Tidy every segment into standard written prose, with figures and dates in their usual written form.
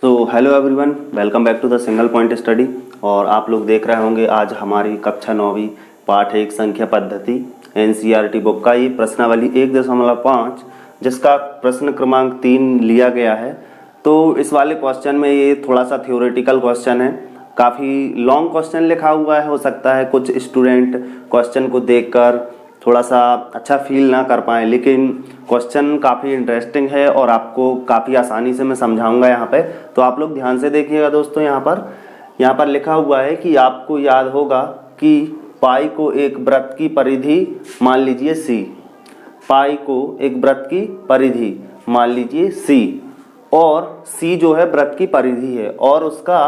तो hello everyone, welcome back to the single point study. और आप लोग देख रहे होंगे आज हमारी कक्षा 9वीं पाठ 1 संख्या पद्धति एनसीईआरटी बुक का ये प्रश्नावली 1.5 जिसका प्रश्न क्रमांक 3 लिया गया है। तो इस वाले क्वेश्चन में ये थोड़ा सा थ्योरेटिकल क्वेश्चन है, काफ़ी लॉन्ग क्वेश्चन लिखा हुआ है। हो सकता है कुछ स्टूडेंट क्वेश्चन को देखकर थोड़ा सा अच्छा फील ना कर पाए, लेकिन क्वेश्चन काफ़ी इंटरेस्टिंग है और आपको काफ़ी आसानी से मैं समझाऊंगा यहाँ पे। तो आप लोग ध्यान से देखिएगा दोस्तों। यहाँ पर लिखा हुआ है कि आपको याद होगा कि पाई को एक वृत्त की परिधि मान लीजिए सी, पाई को एक वृत्त की परिधि मान लीजिए सी, और सी जो है वृत्त की परिधि है और उसका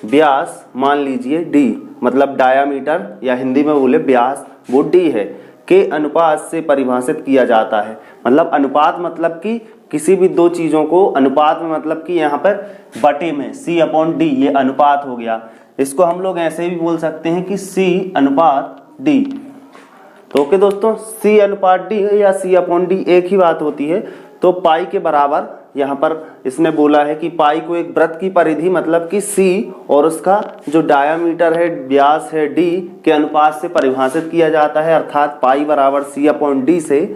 व्यास मान लीजिए डी, मतलब डायामीटर या हिंदी में बोले व्यास वो डी है, के अनुपात से परिभाषित किया जाता है। मतलब अनुपात मतलब कि किसी भी दो चीज़ों को अनुपात में, मतलब कि यहाँ पर बटे में C/D ये अनुपात हो गया। इसको हम लोग ऐसे भी बोल सकते हैं कि C/D। तो ओके दोस्तों, C/D या C/D एक ही बात होती है। तो पाई के बराबर यहाँ पर इसने बोला है कि पाई को एक वृत्त की परिधि मतलब कि C और उसका जो डायामीटर है, व्यास है D के अनुपात से परिभाषित किया जाता है, अर्थात पाई बराबर C/D से।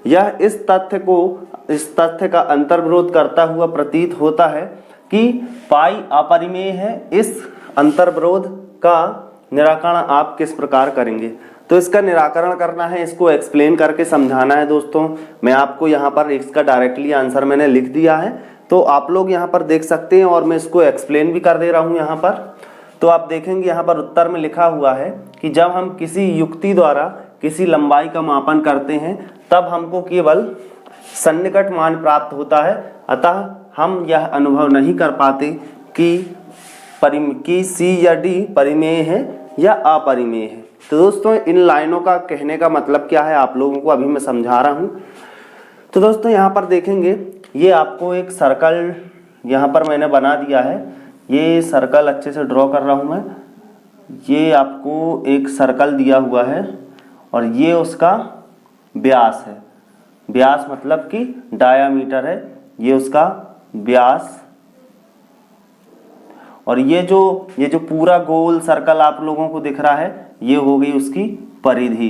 यह इस तथ्य का अंतर्विरोध करता हुआ प्रतीत होता है कि पाई अपरिमेय है। इस अंतर्विरोध का निराकरण आप किस प्रकार करेंगे? तो इसका निराकरण करना है, इसको एक्सप्लेन करके समझाना है दोस्तों। मैं आपको यहाँ पर इसका डायरेक्टली आंसर मैंने लिख दिया है, तो आप लोग यहाँ पर देख सकते हैं और मैं इसको एक्सप्लेन भी कर दे रहा हूँ यहाँ पर। तो आप देखेंगे यहाँ पर उत्तर में लिखा हुआ है कि जब हम किसी युक्ति द्वारा किसी लंबाई का मापन करते हैं तब हमको केवल सन्निकट मान प्राप्त होता है, अतः हम यह अनुभव नहीं कर पाते कि सी या डी परिमेय है या अपरिमेय है। तो दोस्तों इन लाइनों का कहने का मतलब क्या है आप लोगों को अभी मैं समझा रहा हूँ। तो दोस्तों यहाँ पर देखेंगे, ये आपको एक सर्कल यहाँ पर मैंने बना दिया है। ये सर्कल अच्छे से ड्रॉ कर रहा हूँ मैं। ये आपको एक सर्कल दिया हुआ है और ये उसका व्यास है। व्यास मतलब कि डायामीटर है, ये उसका व्यास। और ये जो पूरा गोल सर्कल आप लोगों को दिख रहा है, ये हो गई उसकी परिधि,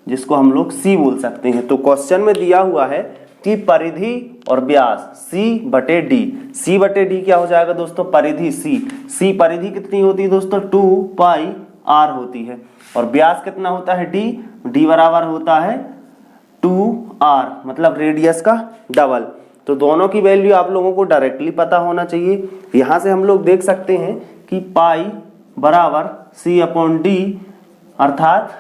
जिसको हम लोग C बोल सकते हैं। तो क्वेश्चन में दिया हुआ है कि परिधि और व्यास C/D। C/D क्या हो जाएगा दोस्तों? परिधि C परिधि कितनी होती है दोस्तों? 2πr होती है। और व्यास कितना होता है? D बराबर होता है 2r, मतलब रेडियस का डबल। तो दोनों की वैल्यू आप लोगों को डायरेक्टली पता होना चाहिए। यहाँ से हम लोग देख सकते हैं कि पाई बराबर C/D अर्थात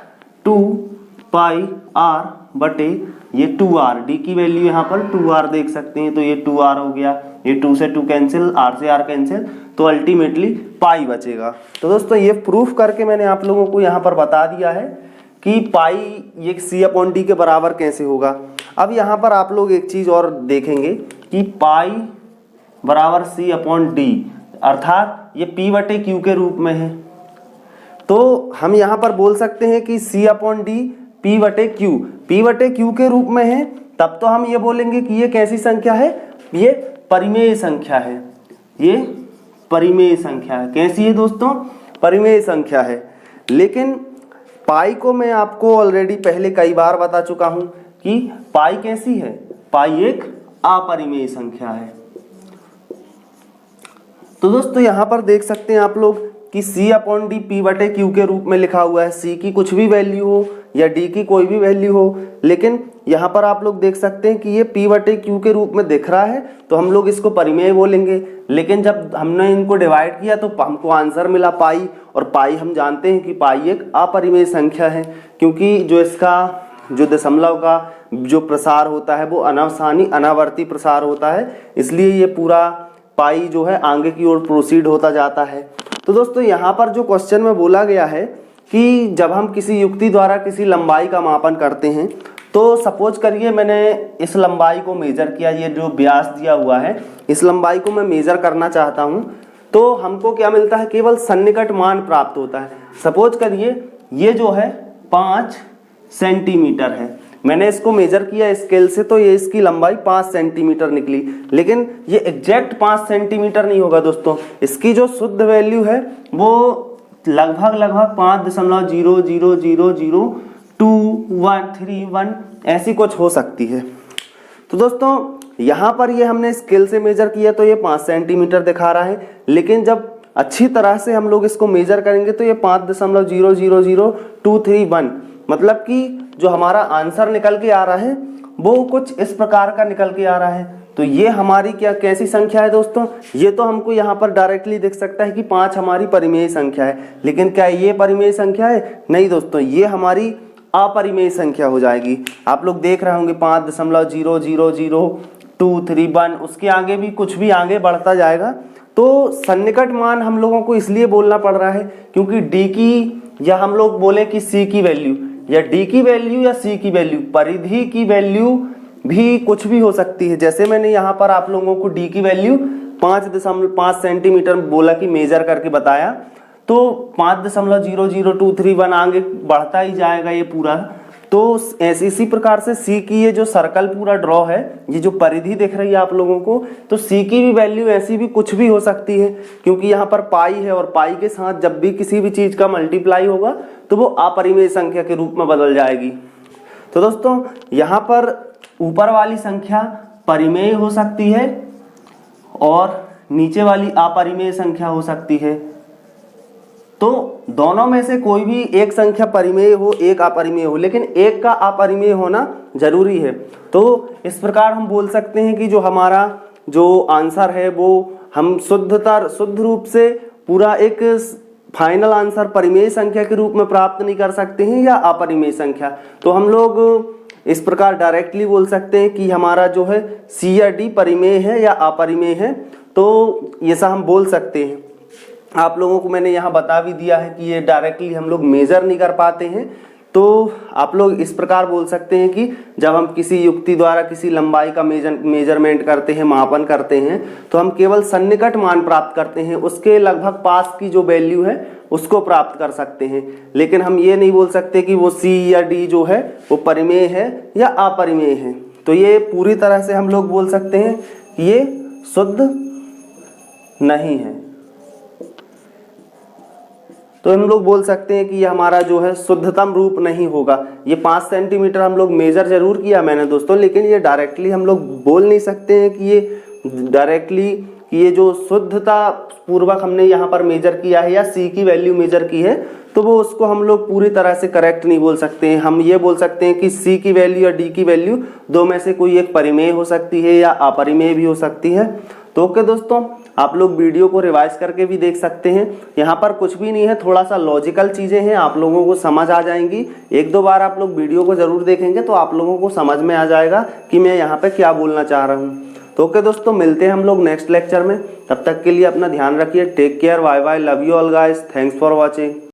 2πr बटे ये 2r। डी की वैल्यू यहाँ पर 2r देख सकते हैं, तो ये 2r हो गया। ये 2 से 2 कैंसिल, r से r कैंसिल, तो अल्टीमेटली पाई बचेगा। तो दोस्तों ये प्रूफ करके मैंने आप लोगों को यहाँ पर बता दिया है कि पाई ये C/D के बराबर कैसे होगा। अब यहाँ पर आप लोग एक चीज़ और देखेंगे कि पाई बराबर C/D अर्थात ये P/Q के रूप में है। तो हम यहाँ पर बोल सकते हैं कि C/D P/Q के रूप में है, तब तो हम ये बोलेंगे कि ये कैसी संख्या है? ये परिमेय संख्या है। ये परिमेय संख्या है। कैसी है दोस्तों? परिमेय संख्या है। लेकिन पाई को मैं आपको ऑलरेडी पहले कई बार बता चुका हूं कि पाई कैसी है? पाई एक अपरिमेय संख्या है। तो दोस्तों यहाँ पर देख सकते हैं आप लोग कि C/D P/Q के रूप में लिखा हुआ है। C की कुछ भी वैल्यू हो या D की कोई भी वैल्यू हो, लेकिन यहाँ पर आप लोग देख सकते हैं कि ये P/Q के रूप में दिख रहा है, तो हम लोग इसको परिमेय बोलेंगे। लेकिन जब हमने इनको डिवाइड किया तो हमको आंसर मिला पाई, और पाई हम जानते हैं कि पाई एक अपरिमेय संख्या है, क्योंकि जो इसका जो दशमलव का जो प्रसार होता है वो अनावसानी अनावर्ती प्रसार होता है, इसलिए ये पूरा पाई जो है आगे की ओर प्रोसीड होता जाता है। तो दोस्तों यहाँ पर जो क्वेश्चन में बोला गया है कि जब हम किसी युक्ति द्वारा किसी लंबाई का मापन करते हैं, तो सपोज करिए मैंने इस लंबाई को मेजर किया, ये जो व्यास दिया हुआ है इस लंबाई को मैं मेजर करना चाहता हूँ, तो हमको क्या मिलता है? केवल सन्निकट मान प्राप्त होता है। सपोज करिए ये जो है 5 सेंटीमीटर है, मैंने इसको मेजर किया स्केल से तो ये इसकी लंबाई 5 सेंटीमीटर निकली, लेकिन ये एग्जैक्ट 5 सेंटीमीटर नहीं होगा दोस्तों। इसकी जो शुद्ध वैल्यू है वो लगभग 5.000023131 ऐसी कुछ हो सकती है। तो दोस्तों यहाँ पर ये हमने स्केल से मेजर किया तो ये 5 सेंटीमीटर दिखा रहा है, लेकिन जब अच्छी तरह से हम लोग इसको मेजर करेंगे तो ये 5.0000231, मतलब कि जो हमारा आंसर निकल के आ रहा है वो कुछ इस प्रकार का निकल के आ रहा है। तो ये हमारी क्या कैसी संख्या है दोस्तों? ये तो हमको यहाँ पर डायरेक्टली दिख सकता है कि 5 हमारी परिमेय संख्या है, लेकिन क्या ये परिमेय संख्या है? नहीं दोस्तों, ये हमारी अपरिमेय संख्या हो जाएगी। आप लोग देख रहे होंगे 5.0000231, उसके आगे भी कुछ भी आगे बढ़ता जाएगा। तो सन्निकट मान हम लोगों को इसलिए बोलना पड़ रहा है क्योंकि डी की, या हम लोग बोले कि सी की वैल्यू, या डी की वैल्यू या सी की वैल्यू, परिधि की वैल्यू भी कुछ भी हो सकती है। जैसे मैंने यहाँ पर आप लोगों को डी की वैल्यू 5.5 सेंटीमीटर बोला कि मेजर करके बताया, तो 5.00231 आगे बढ़ता ही जाएगा ये पूरा। तो इसी प्रकार से सी की ये जो सर्कल पूरा ड्रॉ है, ये जो परिधि दिख रही है आप लोगों को, तो सी की भी वैल्यू ऐसी भी कुछ भी हो सकती है, क्योंकि यहाँ पर पाई है और पाई के साथ जब भी किसी भी चीज का मल्टीप्लाई होगा तो वो अपरिमेय संख्या के रूप में बदल जाएगी। तो दोस्तों यहाँ पर ऊपर वाली संख्या परिमेय हो सकती है और नीचे वाली अपरिमेय संख्या हो सकती है। तो दोनों में से कोई भी एक संख्या परिमेय हो, एक अपरिमेय हो, लेकिन एक का अपरिमेय होना जरूरी है। तो इस प्रकार हम बोल सकते हैं कि जो हमारा जो आंसर है वो हम शुद्ध रूप से पूरा एक फाइनल आंसर परिमेय संख्या के रूप में प्राप्त नहीं कर सकते हैं या अपरिमेय संख्या। तो हम लोग इस प्रकार डायरेक्टली बोल सकते हैं कि हमारा जो है सी या डी परिमेय है या अपरिमेय है। तो ऐसा हम बोल सकते हैं। आप लोगों को मैंने यहाँ बता भी दिया है कि ये डायरेक्टली हम लोग मेजर नहीं कर पाते हैं। तो आप लोग इस प्रकार बोल सकते हैं कि जब हम किसी युक्ति द्वारा किसी लंबाई का मेजरमेंट करते हैं, मापन करते हैं, तो हम केवल सन्निकट मान प्राप्त करते हैं, उसके लगभग पास की जो वैल्यू है उसको प्राप्त कर सकते हैं। लेकिन हम ये नहीं बोल सकते कि वो सी या डी जो है वो परिमेय है या अपरिमेय है। तो ये पूरी तरह से हम लोग बोल सकते हैं कि ये शुद्ध नहीं है। तो हम लोग बोल सकते हैं कि ये हमारा जो है शुद्धतम रूप नहीं होगा। ये 5 सेंटीमीटर हम लोग मेजर जरूर किया मैंने दोस्तों, लेकिन ये डायरेक्टली हम लोग बोल नहीं सकते हैं कि ये डायरेक्टली कि ये जो शुद्धता पूर्वक हमने यहाँ पर मेजर किया है या सी की वैल्यू मेजर की है, तो वो उसको हम लोग पूरी तरह से करेक्ट नहीं बोल सकते हैं। हम ये बोल सकते हैं कि सी की वैल्यू या डी की वैल्यू दो में से कोई एक परिमेय हो सकती है या अपरिमेय भी हो सकती है। तो ओके दोस्तों, आप लोग वीडियो को रिवाइज करके भी देख सकते हैं। यहाँ पर कुछ भी नहीं है, थोड़ा सा लॉजिकल चीज़ें हैं, आप लोगों को समझ आ जाएंगी। एक दो बार आप लोग वीडियो को ज़रूर देखेंगे तो आप लोगों को समझ में आ जाएगा कि मैं यहाँ पे क्या बोलना चाह रहा हूँ। तो ओके दोस्तों, मिलते हैं हम लोग नेक्स्ट लेक्चर में। तब तक के लिए अपना ध्यान रखिए। Take care, bye bye, love you all guys, thanks for watching.